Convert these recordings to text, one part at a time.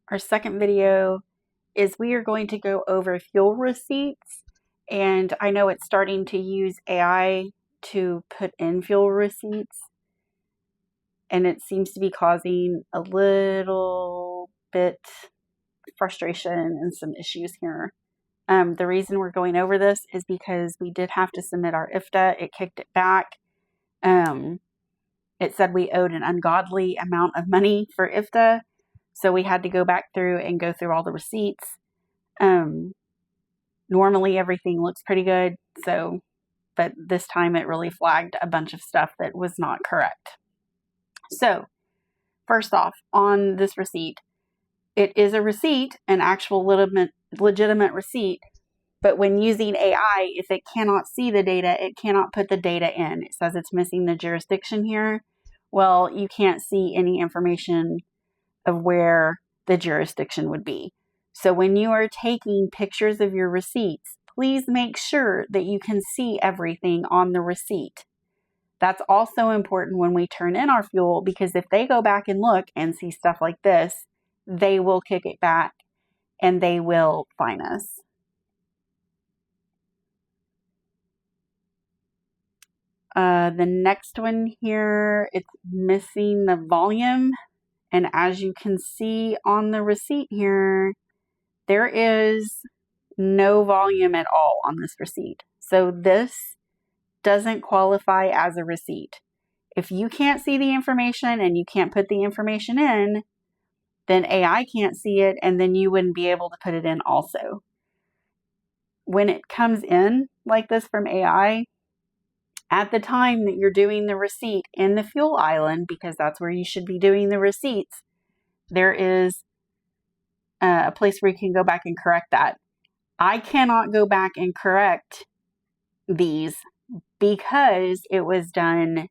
Our second video is we are going to go over fuel receipts, and I know it's starting to use AI to put in fuel receipts, and it seems to be causing a little bit frustration and some issues here. The reason we're going over this is because we did have to submit our IFTA. It kicked it back. It said we owed an ungodly amount of money for IFTA, so we had to go back through and go through all the receipts. Normally everything looks pretty good, but this time it really flagged a bunch of stuff that was not correct. So, first off, on this receipt, it is a receipt, an actual legitimate receipt, but when using AI, if it cannot see the data, it cannot put the data in. It says it's missing the jurisdiction here. Well, you can't see any information of where the jurisdiction would be. So when you are taking pictures of your receipts, please make sure that you can see everything on the receipt. That's also important when we turn in our fuel, because if they go back and look and see stuff like this, they will kick it back and they will fine us. The next one here, it's missing the volume. And as you can see on the receipt here, there is no volume at all on this receipt. So this doesn't qualify as a receipt. If you can't see the information and you can't put the information in, then AI can't see it, and then you wouldn't be able to put it in also. When it comes in like this from AI, at the time that you're doing the receipt in the fuel island, because that's where you should be doing the receipts, there is a place where you can go back and correct that. I cannot go back and correct these because it was done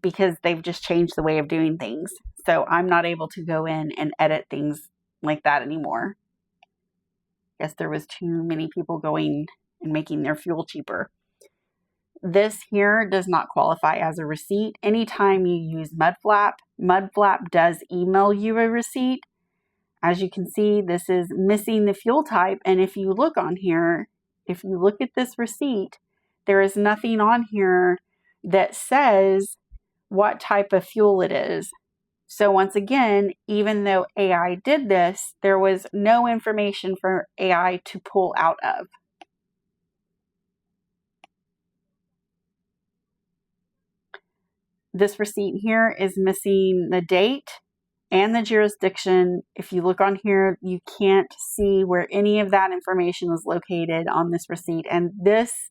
because they've just changed the way of doing things. So I'm not able to go in and edit things like that anymore. I guess there was too many people going and making their fuel cheaper. This here does not qualify as a receipt. Anytime you use Mudflap, Mudflap does email you a receipt. As you can see, this is missing the fuel type. And if you look on here, if you look at this receipt, there is nothing on here that says what type of fuel it is. So once again, even though AI did this, there was no information for AI to pull out of. This receipt here is missing the date and the jurisdiction. If you look on here, you can't see where any of that information is located on this receipt. And this,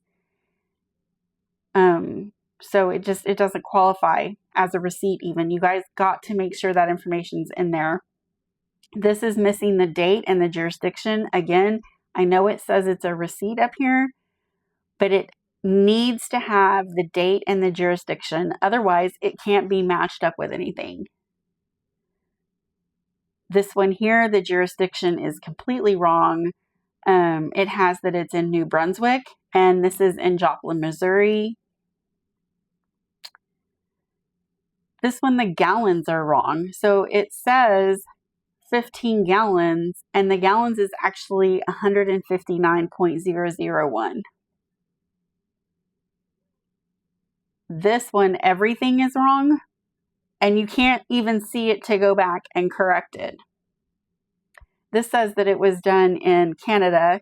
so it doesn't qualify as a receipt even. You guys got to make sure that information's in there. This is missing the date and the jurisdiction. Again, I know it says it's a receipt up here, but it needs to have the date and the jurisdiction. Otherwise, it can't be matched up with anything. This one here, the jurisdiction is completely wrong. It has that it's in New Brunswick, and this is in Joplin, Missouri. This one, the gallons are wrong. So it says 15 gallons, and the gallons is actually 159.001. This one, everything is wrong, and you can't even see it to go back and correct it. This says that it was done in Canada.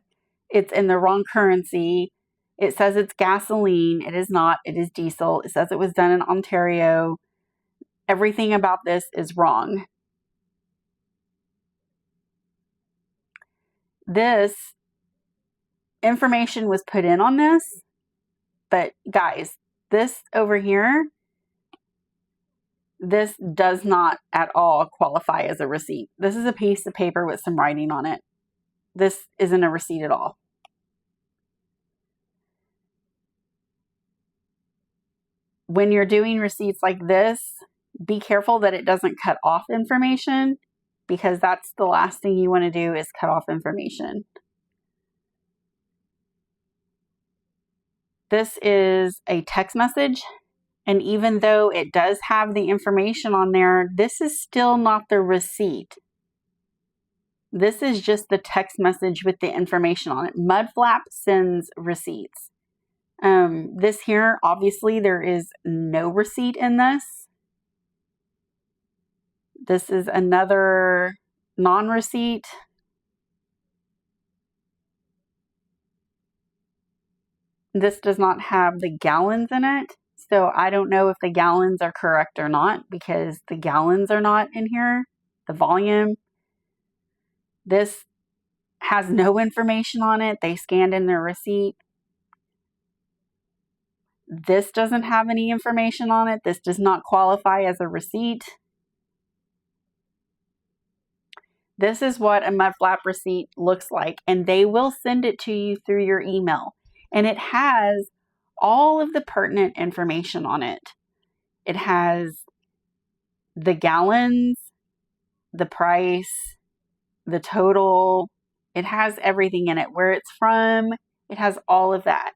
It's in the wrong currency. It says it's gasoline. It is not. It is diesel. It says it was done in Ontario. Everything about this is wrong. This information was put in on this, but guys, this over here, this does not at all qualify as a receipt. This is a piece of paper with some writing on it. This isn't a receipt at all. When you're doing receipts like this, be careful that it doesn't cut off information, because that's the last thing you want to do is cut off information. This is a text message, and even though it does have the information on there, this is still not the receipt. This is just the text message with the information on it. Mudflap sends receipts. This here, obviously, there is no receipt in this. This is another non-receipt. This does not have the gallons in it, so I don't know if the gallons are correct or not because the gallons are not in here, the volume. This has no information on it. They scanned in their receipt. This doesn't have any information on it. This does not qualify as a receipt. This is what a Mudflap receipt looks like, and they will send it to you through your email. And it has all of the pertinent information on it. It has the gallons, the price, the total. It has everything in it, where it's from. It has all of that.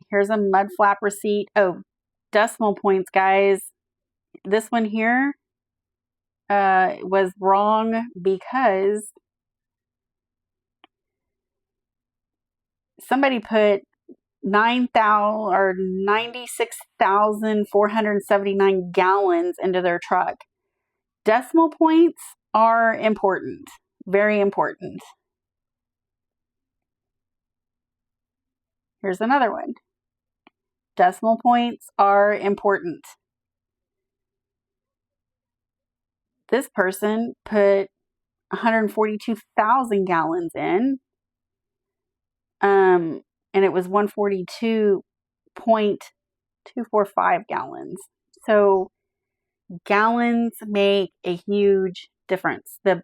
Here's a Mudflap receipt. Oh, decimal points, guys. This one here was wrong because somebody put 96,479 gallons into their truck. Decimal points are important, very important. Here's another one. Decimal points are important. This person put 142,000 gallons in, and it was 142.245 gallons. So gallons make a huge difference. The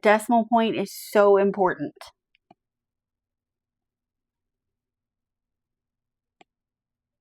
decimal point is so important.